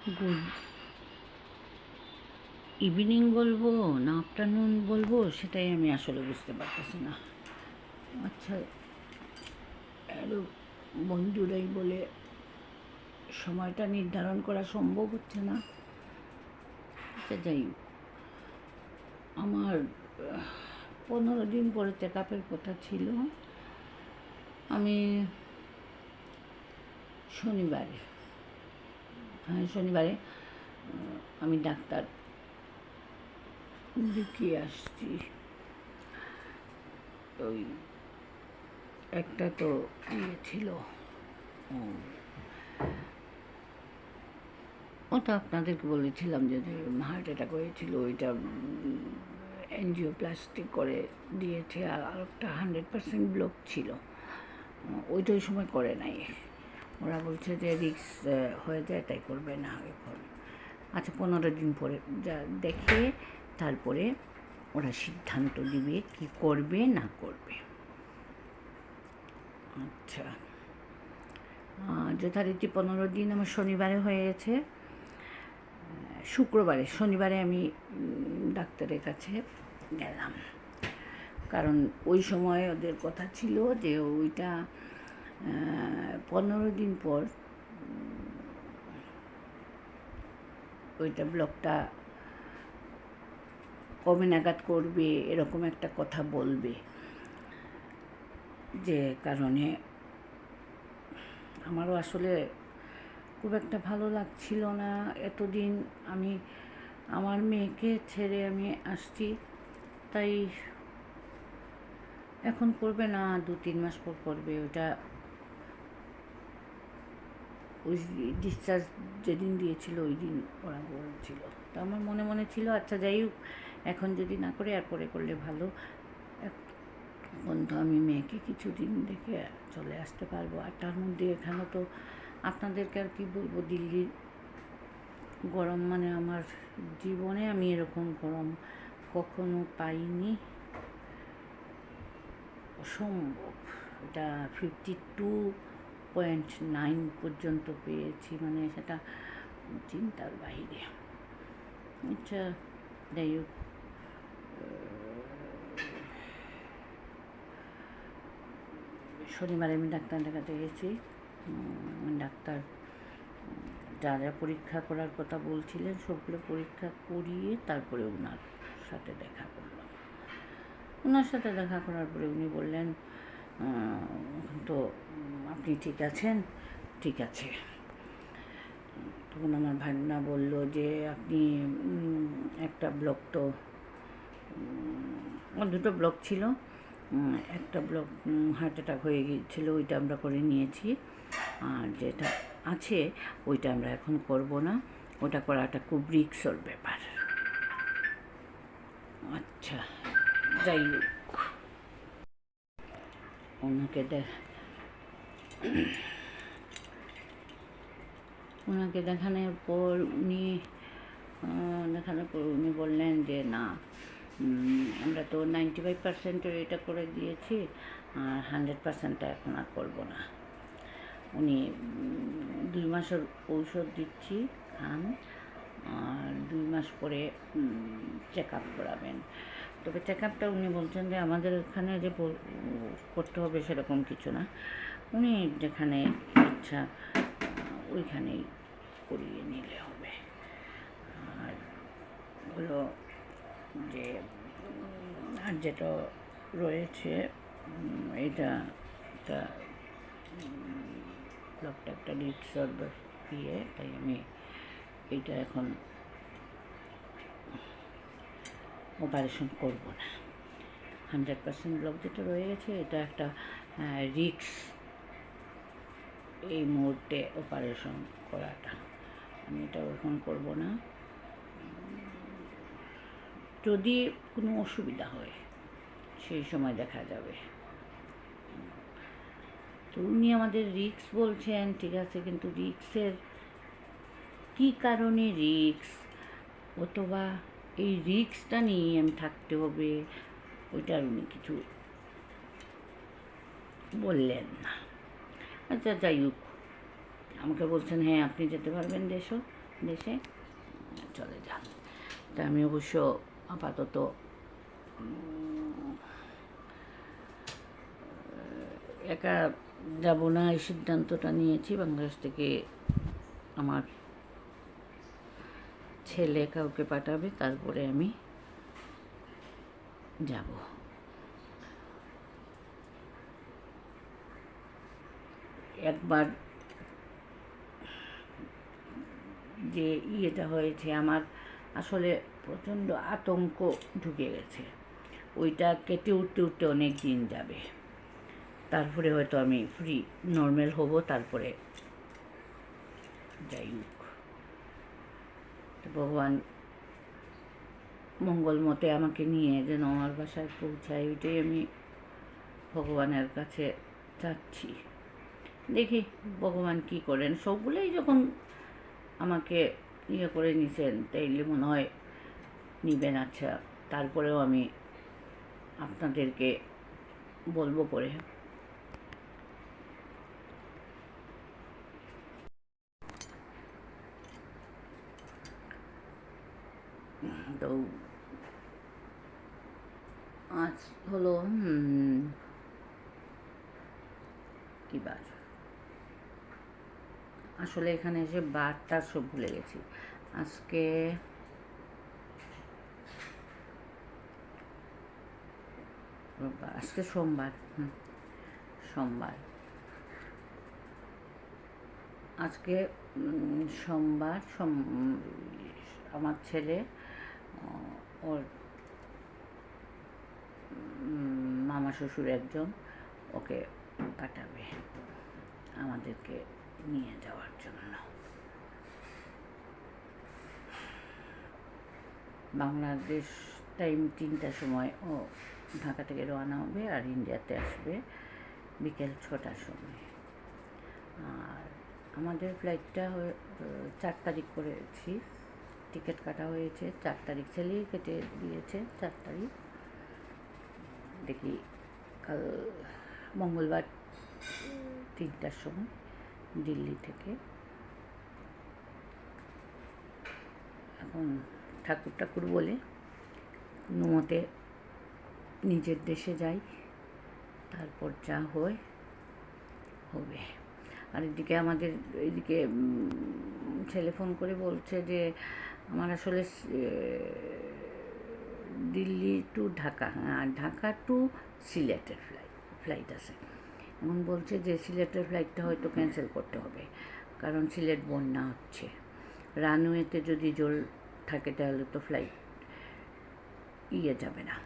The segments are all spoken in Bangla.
গুড ইভিনিং বলবো না আফটারনুন বলবো, সেটাই আমি আসলে বুঝতে পারতেছি না। আচ্ছা, আরও বন্ধুরাই বলে সময়টা নির্ধারণ করা সম্ভব হচ্ছে না। আচ্ছা, যাই হোক, আমার 15 দিন পরে চেক আপের কথা ছিল। আমি শনিবারে আমি ডাক্তার দেখিয়ে আসছি। ওই একটা তো ছিল, ওটা আপনাদেরকে বলেছিলাম যে হার্ট অ্যাটাক হয়েছিল, ওইটা এনজিওপ্লাস্টি করে দিয়েছে। আর একটা 100% ব্লক ছিল, ওইটা ওই সময় করে নাই। ওরা বলছে যে রিস্ক হয়ে যায়, তাই করবে না এখন। আচ্ছা, 15 দিন পরে যা দেখে তারপরে ওরা সিদ্ধান্ত দিবে কি করবে না করবে। আচ্ছা, যথারীতি 15 দিন আমার শনিবারে হয়ে গেছে। শনিবারে আমি ডাক্তারের কাছে গেলাম, কারণ ওই সময় ওদের কথা ছিল যে ওইটা 15 দিন পর ওইটা ব্লকটা কবে নাগাদ করবে, এরকম একটা কথা বলবে, যে কারণে আমারও আসলে খুব একটা ভালো লাগছিল না। এতদিন আমি আমার মেয়েকে ছেড়ে আমি আসছি, তাই এখন করবে না, 2-3 মাস পর করবে। ওটা ওই ডিসচার্জ যেদিন দিয়েছিল ওই দিন ওরা বলছিল। তো আমার মনে মনে ছিল আচ্ছা যাই হোক, এখন যদি না করে আর পরে করলে ভালো। এখন তো আমি মেয়েকে কিছুদিন দেখে চলে আসতে পারবো। আর তার মধ্যে এখানে তো আপনাদেরকে আর কি বলবো, দিল্লির গরম মানে আমার জীবনে আমি এরকম গরম কখনো পাইনি। অসম্ভব, এটা 52.9 পর্যন্ত পেয়েছি, মানে সেটা চিন্তার বাইরে। আচ্ছা, যাই হোক, শনিবারে আমি ডাক্তার দেখাতে গেছি। ডাক্তার যা যা পরীক্ষা করার কথা বলছিলেন সবগুলো পরীক্ষা করিয়ে তারপরে ওনার সাথে দেখা করলাম। ওনার সাথে দেখা করার পরে উনি বললেন তো আপনি ঠিক আছেন? ঠিক আছে। তখন আমার ভাগনা বলল যে আপনি একটা ব্লক তো, দুটো ব্লক ছিল, একটা ব্লক হার্ট অ্যাটাক হয়ে গিয়েছিলো, ওইটা আমরা করে নিয়েছি। আর যেটা আছে ওইটা আমরা এখন করব না, ওটা করাটা খুব রিস্কের ব্যাপার। আচ্ছা, যাই হোক, ওনাকে দেখানোর পর উনি বললেন যে না, আমরা তো 95% এটা করে দিয়েছি, আর 100%টা এখন আর করবো না। উনি 2 মাসের ঔষধ দিচ্ছি, খান, আর 2 মাস পরে চেক আপ করাবেন। তবে চেক আপটা উনি বলছেন যে আমাদের এখানে যে করতে হবে সেরকম কিছু না, উনি যেখানে ইচ্ছা ওইখানেই করিয়ে নিলে হবে। আর হলো যে আর যেটা রয়েছে এটা ব্লকটা একটা রিক্সার দিয়ে, তাই আমি এইটা এখন অপারেশন করব না। 100% ব্লক যেটা রয়ে গেছে এটা একটা রিক্স এই মুহূর্তে অপারেশন করাটা, আমি এটা এখন করব না। যদি কোনো অসুবিধা হয় সেই সময় দেখা যাবে। তো উনি আমাদের রিস্ক বলছেন, ঠিক আছে, কিন্তু রিস্কের কী কারণে রিস্ক, অথবা এই রিস্কটা নিয়ে আমি থাকতে হবে, ওইটার উনি কিছু বললেন না। আচ্ছা, যাই হোক, আমাকে বলছেন হ্যাঁ আপনি যেতে পারবেন দেশও, দেশে চলে যান। তা আমি অবশ্য আপাতত একা যাব না, এই সিদ্ধান্তটা নিয়েছি। বাংলাদেশ থেকে আমার ছেলে কাউকে পাঠাবে, তারপরে আমি যাব। একবার যে ইয়েটা হয়েছে, আমার আসলে প্রচণ্ড আতঙ্ক ঢুকে গেছে। ওইটা কেটে উঠতে উঠতে অনেক দিন যাবে, তারপরে হয়তো আমি ফ্রি নর্মাল হব। তারপরে যাই হোক, ভগবান মঙ্গল মতে আমাকে নিয়ে যেন আমার বাসায় পৌঁছায়, ওইটাই আমি ভগবানের কাছে চাচ্ছি। দেখি ভগবান কি করেন। সবগুলোই যখন আমাকে ইয়ে করে নিছেন, তাইলে মনে হয় নিবেন। আচ্ছা, তারপরেও আমি আপনাদেরকে বলবো পরে। তো আজ হলো কি বার, আসলে এখানে এসে বারটা সব ভুলে গেছি। আজকে আজকে সোমবার। সোমবার, আজকে সোমবার। আমার ছেলে ওর মামা শ্বশুর একজন ওকে পাঠাবে আমাদেরকে নিয়ে যাওয়ার জন্য। বাংলাদেশ টাইম 3টার সময় ও ঢাকা থেকে রওনা হবে, আর ইন্ডিয়াতে আসবে বিকেল 6টার সময়। আর আমাদের ফ্লাইটটা 4 তারিখ করেছি, টিকিট কাটা হয়েছে 4 তারিখ, ছেলেই কেটে দিয়েছে 4 তারিখ। দেখি কাল মঙ্গলবার 3টার সময় দিল্লি থেকে। এখন ঠাকুর বলে কোনো মতে নিজের দেশে যাই, তারপর যা হয় হবে। আর এদিকে আমাদের এদিকে ছেলে ফোন করে বলছে যে আমার আসলে দিল্লি টু ঢাকা, আর ঢাকা টু সিলেটের ফ্লাইট আছে। এখন বলছে যে সিলেটের ফ্লাইটটা হয়তো ক্যান্সেল করতে হবে, কারণ সিলেট বন্যা হচ্ছে। রানওয়েতে যদি জল থাকে তাহলে তো ফ্লাইট যাবে না।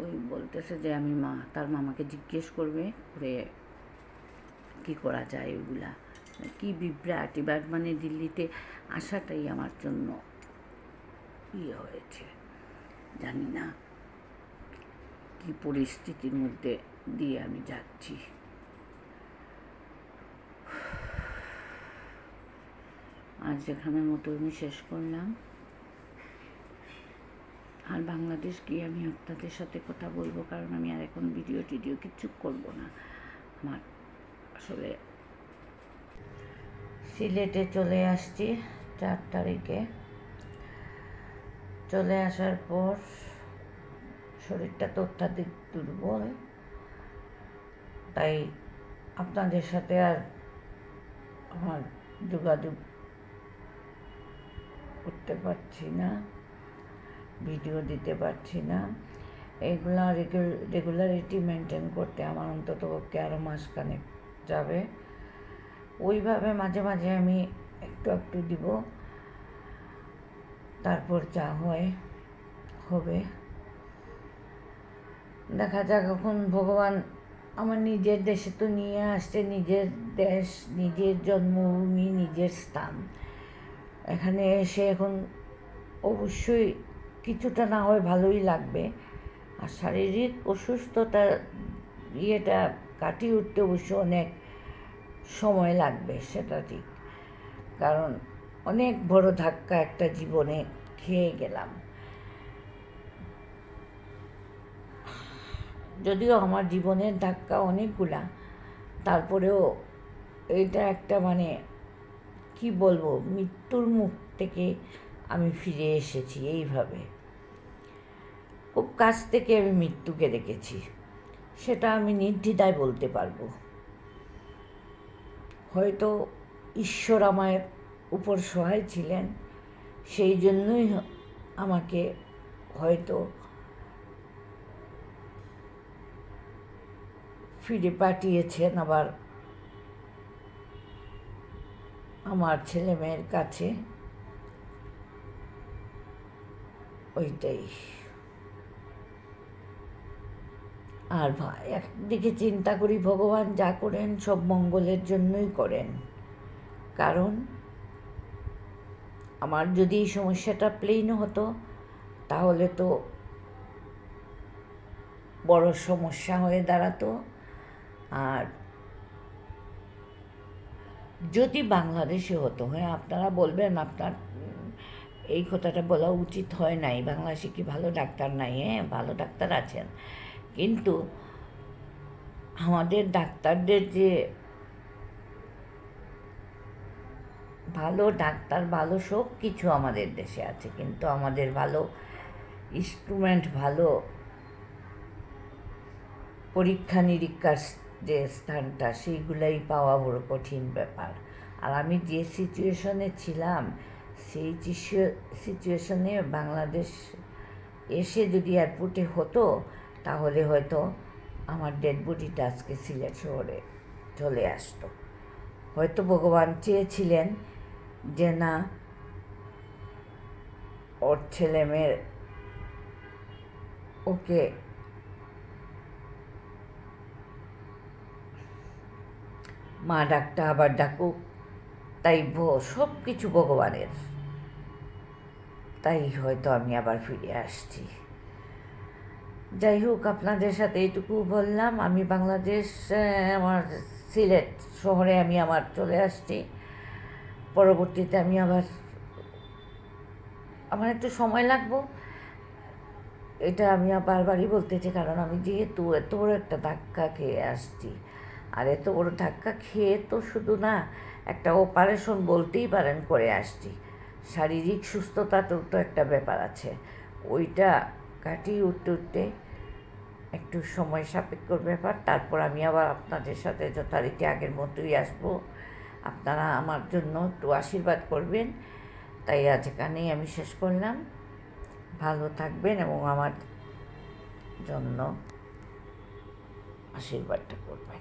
ওই বলতেছে যে আমি তার মামাকে জিজ্ঞেস করবে করে কী করা যায়। ওইগুলা কি বিভ্রাট। এবার মানে দিল্লিতে আসাটাই আমার জন্য হয়েছে। জানি না কি পরিস্থিতির মধ্যে দিয়ে আমি যাচ্ছি। আজ এখানের মতো আমি শেষ করলাম। আর বাংলাদেশ গিয়ে আমি আপনাদের সাথে কথা বলবো, কারণ আমি আর এখন ভিডিও টিডিও কিচ্ছু করবো না। আমার আসলে সিলেটে চলে আসছি 4 তারিখে। চলে আসার পর শরীরটা তো অত্যাধিক দুর্বল, তাই আপনাদের সাথে আর আমার যোগাযোগ করতে পারছি না, ভিডিও দিতে পারছি না। এইগুলা রেগুলারিটি মেনটেন করতে আমার অন্তত পক্ষে আরও মাসখানেক যাবে। ওইভাবে মাঝে মাঝে আমি একটু একটু দিব, তারপর যা হয় হবে। দেখা যাক এখন ভগবান আমার নিজের দেশে তো নিয়ে আসছে, নিজের দেশ, নিজের জন্মভূমি, নিজের স্থান। এখানে এসে এখন অবশ্যই কিছুটা না হয় ভালোই লাগবে, আর শারীরিক অসুস্থতা ইয়েটা কাটিয়ে উঠতে অবশ্য অনেক সময় লাগবে, সেটা ঠিক। কারণ অনেক বড় ধাক্কা একটা জীবনে খেয়ে গেলাম। যদিও আমার জীবনের ধাক্কা অনেকগুলা, তারপরেও এইটা একটা মানে কি বলবো, মৃত্যুর মুখ থেকে আমি ফিরে এসেছি এইভাবে। খুব কাছ থেকে আমি মৃত্যুকে দেখেছি, সেটা আমি নির্দ্বিধায় বলতে পারবো। হয়তো ঈশ্বর আমার উপর সহায় ছিলেন, সেই জন্যই আমাকে হয়তো ফিরে পাঠিয়েছেন আবার আমার ছেলে মেয়ের কাছে। ওইটাই। আর একদিকে চিন্তা করি, ভগবান যা করেন সব মঙ্গলের জন্যই করেন। কারণ আমার যদি এই সমস্যাটা প্লেন হতো তাহলে তো বড় সমস্যা হয়ে দাঁড়াতো। আর যদি বাংলাদেশে হতো, হ্যাঁ আপনারা বলবেন আপনার এই কথাটা বলা উচিত হয় নাই, বাংলাদেশে কি ভালো ডাক্তার নাই? হ্যাঁ, ভালো ডাক্তার আছেন, কিন্তু আমাদের ডাক্তারদের যে ভালো ডাক্তার, ভালো সব কিছু আমাদের দেশে আছে, কিন্তু আমাদের ভালো ইনস্ট্রুমেন্ট, ভালো পরীক্ষা নিরীক্ষার যে স্থানটা, সেইগুলাই পাওয়া বড় কঠিন ব্যাপার। আর আমি যে সিচুয়েশনে ছিলাম, সেই সিচুয়েশনে বাংলাদেশ এসে যদি এয়ারপোর্টে হতো তাহলে হয়তো আমার ডেড বডিটা আজকে সিলেট শহরে চলে আসতো। হয়তো ভগবান চেয়েছিলেন যে না, ওর ছেলে মেয়ের ওকে মা ডাকটা আবার ডাকুক, তাই সব কিছু ভগবানের। তাই হয়তো আমি আবার ফিরে আসছি। যাই হোক, আপনাদের সাথে এইটুকু বললাম। আমি বাংলাদেশ, আমার সিলেট শহরে আমি আবার চলে আসছি। পরবর্তীতে আমি আমার একটু সময় লাগবো, এটা আমি বারবারই বলতেছি, কারণ আমি যেহেতু এত বড় একটা ধাক্কা খেয়ে আসছি। আর এত বড় ধাক্কা খেয়ে তো শুধু না, একটা অপারেশন বলতেই পারেন করে আসছি। শারীরিক সুস্থতাটাও তো একটা ব্যাপার আছে, ওইটা কাটিয়ে উঠতে একটু সময় সাপেক্ষর ব্যাপার। তারপর আমি আবার আপনাদের সাথে যথারীতি আগের মতোই আসবো। আপনারা আমার জন্য একটু আশীর্বাদ করবেন। তাই আজ এখানেই আমি শেষ করলাম। ভালো থাকবেন এবং আমার জন্য আশীর্বাদটা করবেন।